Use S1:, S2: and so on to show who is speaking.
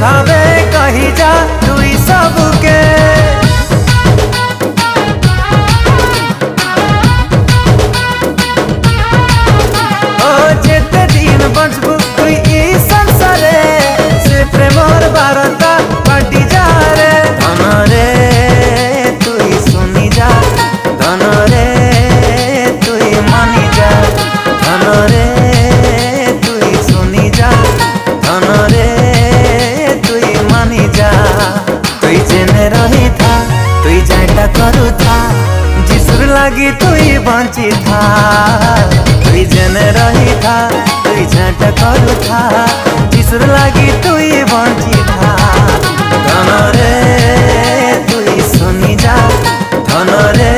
S1: भावे कही जा तुई सबके ओ जेते दिन बचबू तुई ई संसारे से प्रेमर बारता बाटी जा रे धन रे तुई सुनी जा धन रे तुई मानी जा धन रे तुई सुनी जा धन रे तुई मानी जा तुई जेने रही था तुई जाटा करू था जिसुर लगी तुई बंची था तुई जेने रही था तुई जाटा करू था जिसुर लगी तुई बंची था धन रे तुई सुनी जा धन रे